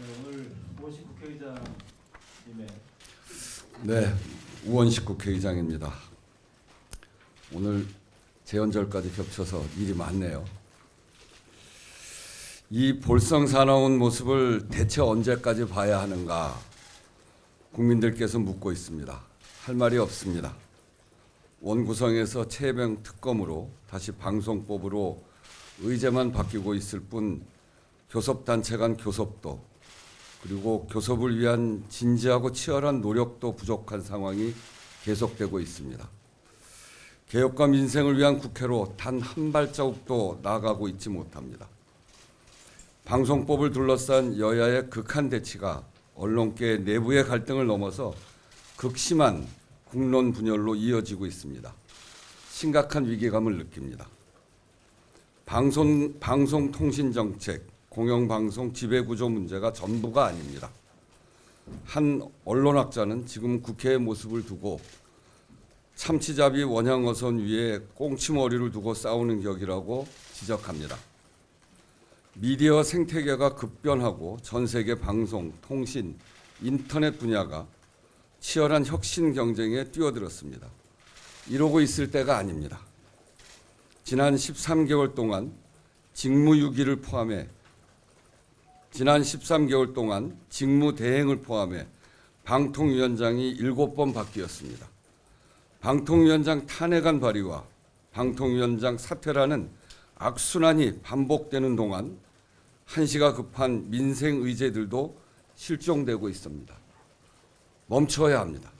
오늘 우원식 국회의장님의 네, 우원식 국회의장입니다. 오늘 재연절까지 겹쳐서 일이 많네요. 이 볼썽사나운 모습을 대체 언제까지 봐야 하는가 국민들께서 묻고 있습니다. 할 말이 없습니다. 원구성에서 최혜병 특검으로 다시 방송법으로 의제만 바뀌고 있을 뿐 교섭단체 간 교섭도 그리고 교섭을 위한 진지하고 치열한 노력도 부족한 상황이 계속되고 있습니다. 개혁과 민생을 위한 국회로 단 한 발자국도 나아가고 있지 못합니다. 방송법을 둘러싼 여야의 극한 대치가 언론계 내부의 갈등을 넘어서 극심한 국론 분열로 이어지고 있습니다. 심각한 위기감을 느낍니다. 방송통신정책, 공영방송 지배구조 문제가 전부가 아닙니다. 한 언론학자는 지금 국회의 모습을 두고 참치잡이 원양어선 위에 꽁치머리를 두고 싸우는 격이라고 지적합니다. 미디어 생태계가 급변하고 전 세계 방송, 통신, 인터넷 분야가 치열한 혁신 경쟁에 뛰어들었습니다. 이러고 있을 때가 아닙니다. 지난 13개월 동안 직무유기를 포함해 직무대행을 포함해 방통위원장이 7번 바뀌었습니다. 방통위원장 탄핵안 발의와 방통위원장 사퇴라는 악순환이 반복되는 동안 한시가 급한 민생 의제들도 실종되고 있습니다. 멈춰야 합니다.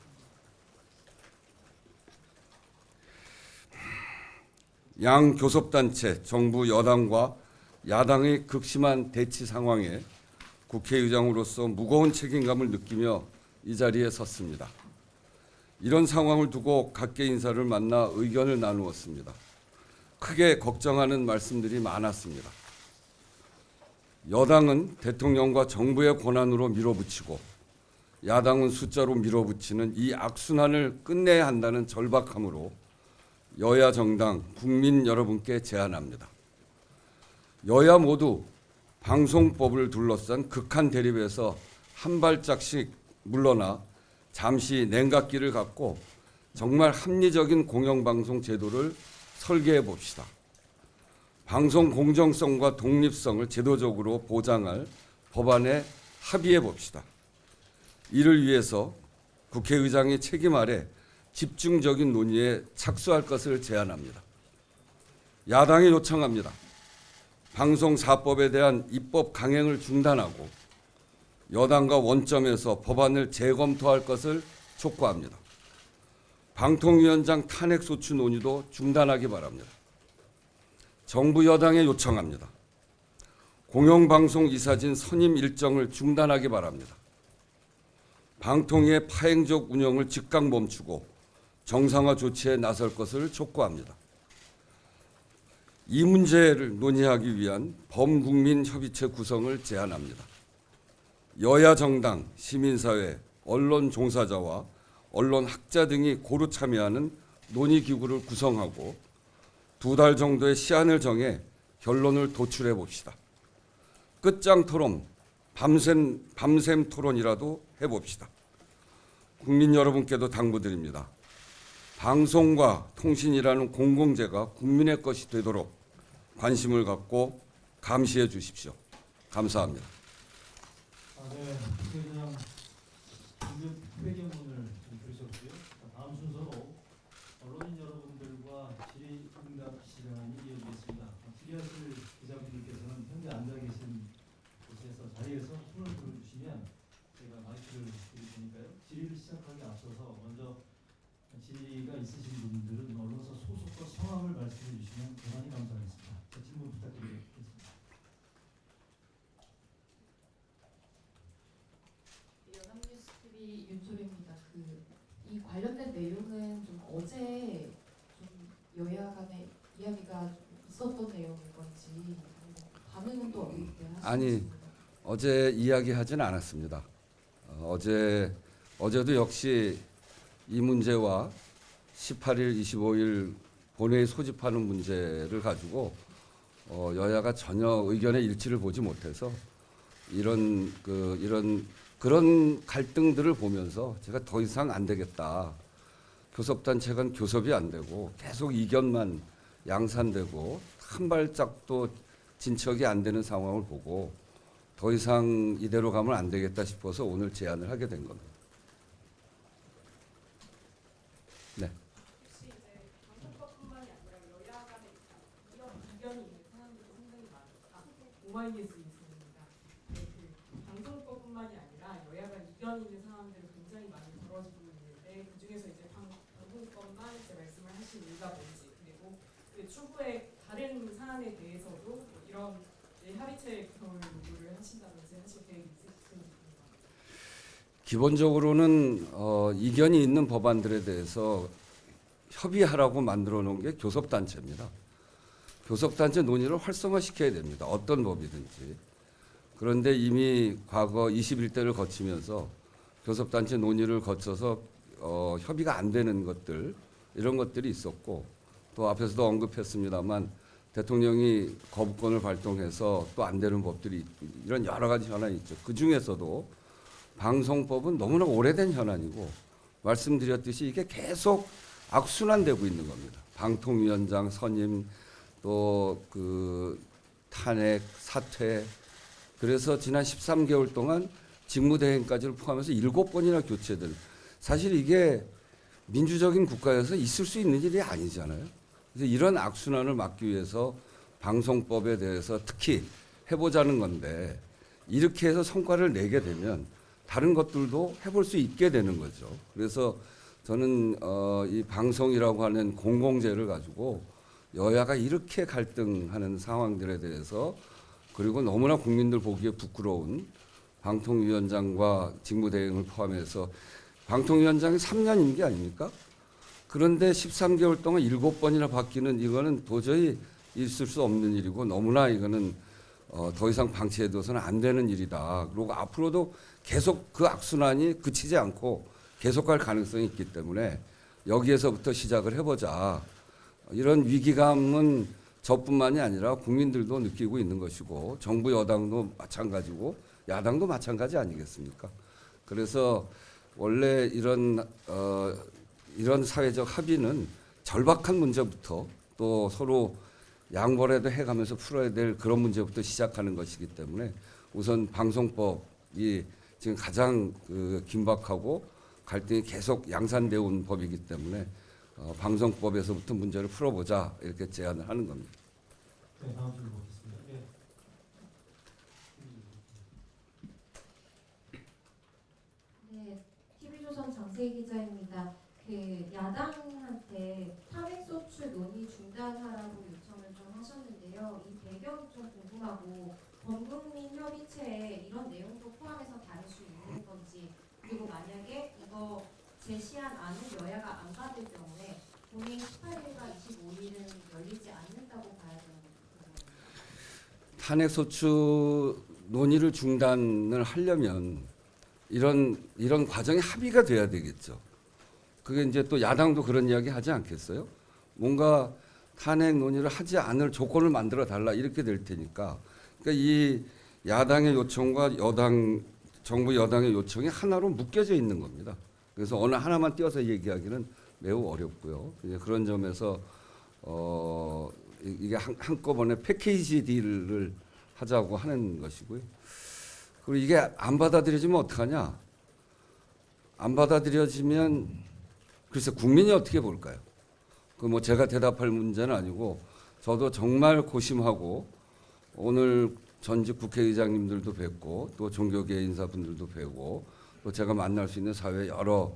양 교섭단체, 정부 여당과 야당의 극심한 대치 상황에 국회의장으로서 무거운 책임감을 느끼며 이 자리에 섰습니다. 이런 상황을 두고 각계 인사를 만나 의견을 나누었습니다. 크게 걱정하는 말씀들이 많았습니다. 여당은 대통령과 정부의 권한으로 밀어붙이고 야당은 숫자로 밀어붙이는 이 악순환을 끝내야 한다는 절박함으로 여야 정당, 국민 여러분께 제안합니다. 여야 모두 방송법을 둘러싼 극한 대립에서 한 발짝씩 물러나 잠시 냉각기를 갖고 정말 합리적인 공영방송 제도를 설계해 봅시다. 방송 공정성과 독립성을 제도적으로 보장할 법안에 합의해 봅시다. 이를 위해서 국회의장의 책임 아래 집중적인 논의에 착수할 것을 제안합니다. 야당이 요청합니다. 방송사법에 대한 입법 강행을 중단하고 여당과 원점에서 법안을 재검토할 것을 촉구합니다. 방통위원장 탄핵소추 논의도 중단하기 바랍니다. 정부 여당에 요청합니다. 공영방송 이사진 선임 일정을 중단하기 바랍니다. 방통위의 파행적 운영을 즉각 멈추고 정상화 조치에 나설 것을 촉구합니다. 이 문제를 논의하기 위한 범국민협의체 구성을 제안합니다. 여야 정당, 시민사회, 언론 종사자와 언론 학자 등이 고루 참여하는 논의기구를 구성하고 2달 정도의 시한을 정해 결론을 도출해 봅시다. 끝장 토론, 밤샘 토론이라도 해봅시다. 국민 여러분께도 당부드립니다. 방송과 통신이라는 공공재가 국민의 것이 되도록 관심을 갖고 감시해 주십시오. 감사합니다. 네, 국회의장 긴급 회견문을 들으셨고요. 다음 순서로 언론인 여러분들과 질의응답 시간이 이어지겠습니다. 질의하실 기자분들께서는 현재 앉아 계신 곳에서 자리에서 손을 들어주시면 제가 마이크를 드릴 테니까요. 질의를 시작하기 앞서서 먼저 질의가 있으신 분들은 언론사 소속과 성함을 말씀해 주시면 대단히 감사하겠습니다. 질문 부탁드리겠습니다. 연합뉴스 TV 윤소리입니다. 이 관련된 내용은 좀 어제 좀 여야 간의 이야기가 좀 있었던 내용인 건지 반응은 또 어떻게 하시는지. 아니, 어제 이야기하진 않았습니다. 어제도 역시 이 문제와 18일, 25일 본회의 소집하는 문제를 가지고 여야가 전혀 의견의 일치를 보지 못해서 이런 그런 갈등들을 보면서 제가 더 이상 안 되겠다. 교섭단체 간 교섭이 안 되고 계속 이견만 양산되고 한 발짝도 진척이 안 되는 상황을 보고 더 이상 이대로 가면 안 되겠다 싶어서 오늘 제안을 하게 된 겁니다. 네. 혹시 이제 방송법뿐만이 아니라 여야 간에 이런 이견이 있는 사람들이 상당히 오마이뉴스 뉴스입니다. 네, 그 방송법뿐만이 아니라 여야 간 이견이 있는 사람들이 굉장히 많이 벌어지고 있는데 그 중에서 이제 방송법만 이제 말씀을 하신 이유가 뭔지 그리고 그 추후에 다른 사안에 대해서도 뭐 이런 합의체 구성을 요구를 하신다든지 하실 계획이 있으신지 궁금합니다. 기본적으로는 이견이 있는 법안들에 대해서 협의하라고 만들어 놓은 게 교섭단체입니다. 교섭단체 논의를 활성화시켜야 됩니다. 어떤 법이든지. 그런데 이미 과거 21대를 거치면서 교섭단체 논의를 거쳐서 협의가 안 되는 것들 이런 것들이 있었고 또 앞에서도 언급했습니다만 대통령이 거부권을 발동해서 또 안 되는 법들이 이런 여러 가지 현안이 있죠. 그 중에서도 방송법은 너무나 오래된 현안이고 말씀드렸듯이 이게 계속 악순환되고 있는 겁니다. 방통위원장 선임 또 그 탄핵 사퇴 그래서 지난 13개월 동안 직무대행까지를 포함해서 7번이나 교체된 사실 이게 민주적인 국가에서 있을 수 있는 일이 아니잖아요. 그래서 이런 악순환을 막기 위해서 방송법에 대해서 특히 해보자는 건데 이렇게 해서 성과를 내게 되면 다른 것들도 해볼 수 있게 되는 거죠. 그래서 저는 이 방송이라고 하는 공공재를 가지고 여야가 이렇게 갈등하는 상황들에 대해서 그리고 너무나 국민들 보기에 부끄러운 방통위원장과 직무대행을 포함해서 방통위원장이 3년 임기 아닙니까? 그런데 13개월 동안 7번이나 바뀌는 이거는 도저히 있을 수 없는 일이고 너무나 이거는 더 이상 방치해둬서는 안 되는 일이다. 그리고 앞으로도 계속 그 악순환이 그치지 않고 계속 갈 가능성이 있기 때문에 여기에서부터 시작을 해보자. 이런 위기감은 저뿐만이 아니라 국민들도 느끼고 있는 것이고 정부 여당도 마찬가지고 야당도 마찬가지 아니겠습니까? 그래서 원래 이런 사회적 합의는 절박한 문제부터 또 서로 양보라도 해가면서 풀어야 될 그런 문제부터 시작하는 것이기 때문에 우선 방송법이 지금 가장 긴박하고 갈등이 계속 양산되어 온 법이기 때문에 방송법에서부터 문제를 풀어보자 이렇게 제안을 하는 겁니다. 네, 다음 질문 보겠습니다. 예. 네, TV조선 장세희 기자입니다. 그 야당한테 탄핵소추 논의 중단하라고 요청을 좀 하셨는데요. 이 배경이 좀 궁금하고 범국민 협의체에 이런 내용도 포함해서 다룰 수 있는 건지 그리고 만약에 이거 제시한 안을 여야가 안 받을 경우에 본회의 18일과 25일은 열리지 않는다고 봐야 되는 건지 궁금합니다. 탄핵소추 논의를 중단을 하려면 이런 과정이 합의가 돼야 되겠죠. 그게 이제 또 야당도 그런 이야기 하지 않겠어요? 뭔가 탄핵 논의를 하지 않을 조건을 만들어 달라 이렇게 될 테니까. 그러니까 이 야당의 요청과 정부 여당의 요청이 하나로 묶여져 있는 겁니다. 그래서 어느 하나만 띄어서 얘기하기는 매우 어렵고요. 이제 그런 점에서 이게 한꺼번에 패키지 딜을 하자고 하는 것이고요. 그리고 이게 안 받아들여지면 어떡하냐? 안 받아들여지면 글쎄 국민이 어떻게 볼까요? 그 뭐 제가 대답할 문제는 아니고 저도 정말 고심하고 오늘 전직 국회의장님들도 뵙고 또 종교계 인사분들도 뵙고 또 제가 만날 수 있는 사회 여러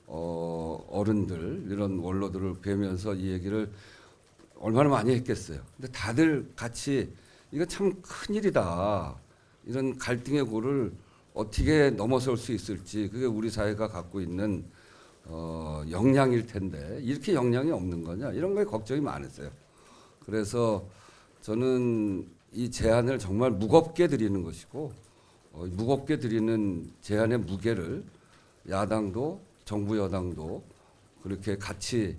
어른들 이런 원로들을 뵈면서 이 얘기를 얼마나 많이 했겠어요. 근데 다들 같이 이거 참 큰일이다. 이런 갈등의 고를 어떻게 넘어설 수 있을지 그게 우리 사회가 갖고 있는 역량일 텐데 이렇게 역량이 없는 거냐 이런 거에 걱정이 많으세요. 그래서 저는 이 제안을 정말 무겁게 드리는 것이고 무겁게 드리는 제안의 무게를 야당도 정부 여당도 그렇게 같이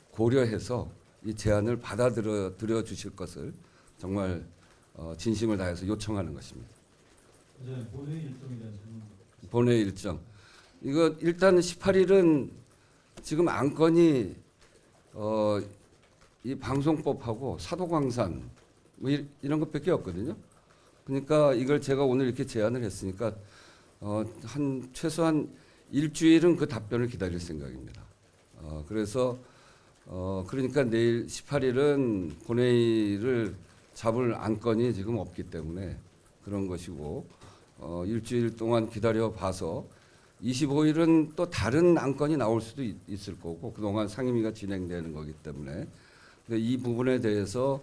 고려해서 이 제안을 받아들여 주실 것을 정말 진심을 다해서 요청하는 것입니다. 이제 본회의 일정에 대한 질문. 본회의 일정. 이거 일단 18일은 지금 안건이 이 방송법하고 사도광산 뭐 이런 것밖에 없거든요. 그러니까 이걸 제가 오늘 이렇게 제안을 했으니까 한 최소한 일주일은 그 답변을 기다릴 생각입니다. 그래서 그러니까 내일 18일은 본회의를 잡을 안건이 지금 없기 때문에 그런 것이고 일주일 동안 기다려 봐서 25일은 또 다른 안건이 나올 수도 있을 거고 그동안 상임위가 진행되는 거기 때문에 근데 이 부분에 대해서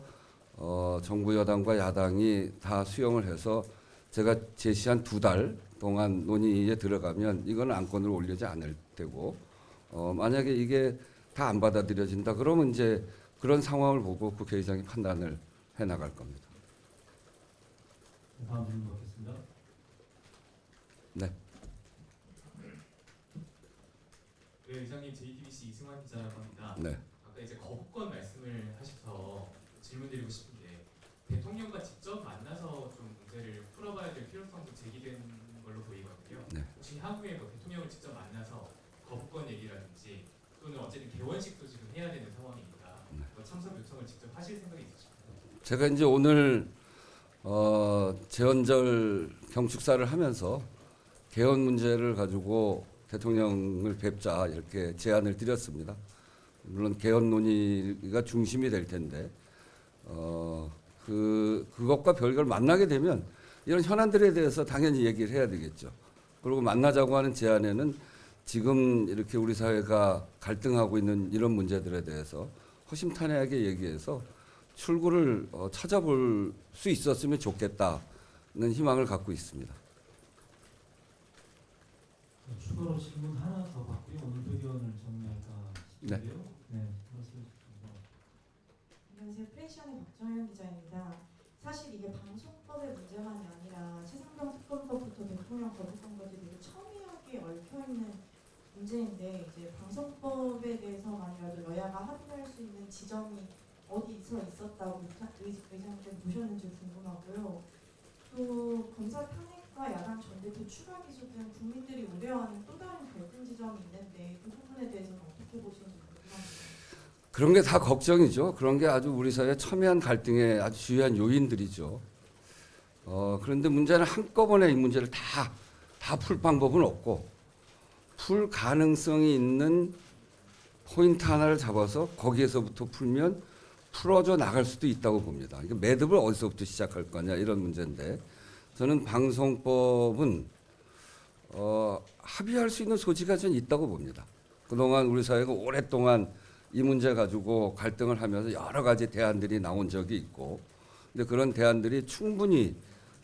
정부 여당과 야당이 다 수용을 해서 제가 제시한 2달 동안 논의에 들어가면 이건 안건을 올리지 않을 테고 만약에 이게 다 안 받아들여진다 그러면 이제 그런 상황을 보고 국회의장이 판단을 해 나갈 겁니다. 다음 질문 받겠습니다. 네. 네, 의장님 JTBC 이승환 기자라고 합니다. 네. 아까 이제 거부권 말씀을 하셔서 질문드리고 싶은 게 대통령과 직접 만나서 좀 문제를 풀어봐야 될 필요성도 제기된 걸로 보이거든요. 네. 혹시 향후에 뭐 대통령을 직접 만나서 거부권 얘기라든지 또는 어쨌든 개원식도 지금 해야 되는 상황이니까 뭐 참석 요청을 직접 하실 생각이 있으실까요? 제가 이제 오늘 재헌절 경축사를 하면서 개헌 문제를 가지고 대통령을 뵙자 이렇게 제안을 드렸습니다. 물론 개헌 논의가 중심이 될 텐데 그것과 별개로 만나게 되면 이런 현안들에 대해서 당연히 얘기를 해야 되겠죠. 그리고 만나자고 하는 제안에는 지금 이렇게 우리 사회가 갈등하고 있는 이런 문제들에 대해서 허심탄회하게 얘기해서 출구를 찾아볼 수 있었으면 좋겠다는 희망을 갖고 있습니다. 추가로 질문 하나 더 받고요. 오늘 회견을 정리할까 싶은데요. 네, 말씀해 주십시오. 안녕하세요. 프레시안의 박정현 기자입니다. 사실 이게 방송법의 문제만이 아니라 최상병 특검법부터 대통령 거부권까지 되게 첨예하게 얽혀있는 문제인데 이제 방송법에 대해서만이라도 여야가 합의할 수 있는 지점이 어디서 있었다고 의장님 보셨는지 궁금하고요. 또 검사 탄핵과 야당 전대표 추가 기소 등 국민들이 우려하는 또 다른 갈등 지점이 있는데 그 부분에 대해서는 어떻게 보시는지 궁금합니다. 그런 게 다 걱정이죠. 그런 게 아주 우리 사회 첨예한 갈등의 아주 주요한 요인들이죠. 그런데 문제는 한꺼번에 이 문제를 다 풀 방법은 없고 풀 가능성이 있는 포인트 하나를 잡아서 거기에서부터 풀면 풀어져 나갈 수도 있다고 봅니다. 이게 매듭을 어디서부터 시작할 거냐 이런 문제인데 저는 방송법은 합의할 수 있는 소지가 전 있다고 봅니다. 그동안 우리 사회가 오랫동안 이 문제 가지고 갈등을 하면서 여러 가지 대안들이 나온 적이 있고 근데 그런 대안들이 충분히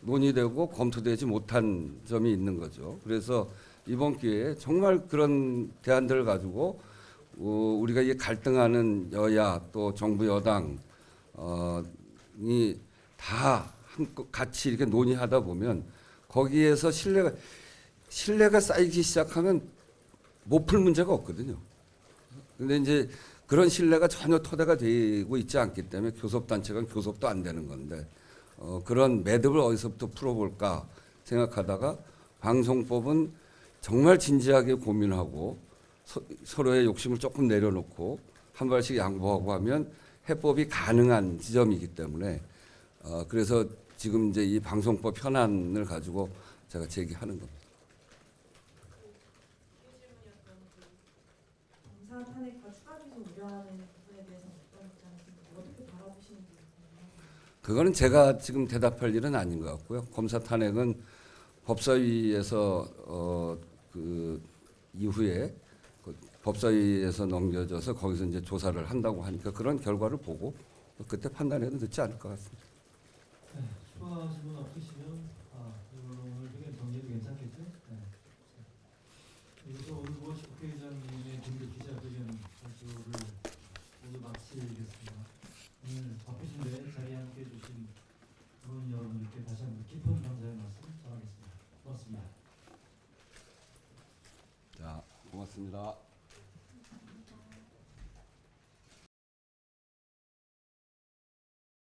논의되고 검토되지 못한 점이 있는 거죠. 그래서 이번 기회에 정말 그런 대안들을 가지고 우리가 이 갈등하는 여야 또 정부 여당이 다 같이 이렇게 논의하다 보면 거기에서 신뢰가 쌓이기 시작하면 못 풀 문제가 없거든요. 근데 이제 그런 신뢰가 전혀 토대가 되고 있지 않기 때문에 교섭단체가 교섭도 안 되는 건데 그런 매듭을 어디서부터 풀어볼까 생각하다가 방송법은 정말 진지하게 고민하고 서로의 욕심을 조금 내려놓고 한 발씩 양보하고 하면 해법이 가능한 지점이기 때문에 그래서 지금 이제 이 방송법 현안을 가지고 제가 제기하는 겁니다. 검사 탄핵과 추가 기소 우려하는 부분에 대해서는 어떤 입장이신지 어떻게 바라보시는지 궁금합니다. 그거는 제가 지금 대답할 일은 아닌 것 같고요. 검사 탄핵은 법사위에서 그 이후에 법사위에서 넘겨져서 거기서 이제 조사를 한다고 하니까 그런 결과를 보고 그때 판단해도 늦지 않을 것 같습니다. 네, 추가 질문 없으시면 이걸로 오늘 회견 정리도 괜찮겠죠? 네. 이것도 오늘 무엇이 국회의장님의 공개 기자회견 발표를 모두 마치겠습니다. 오늘 바쁘신데 자리에 함께해 주신 의원 여러분들께 다시 한번 깊은 감사의 말씀 전하겠습니다. 고맙습니다. 자, 고맙습니다.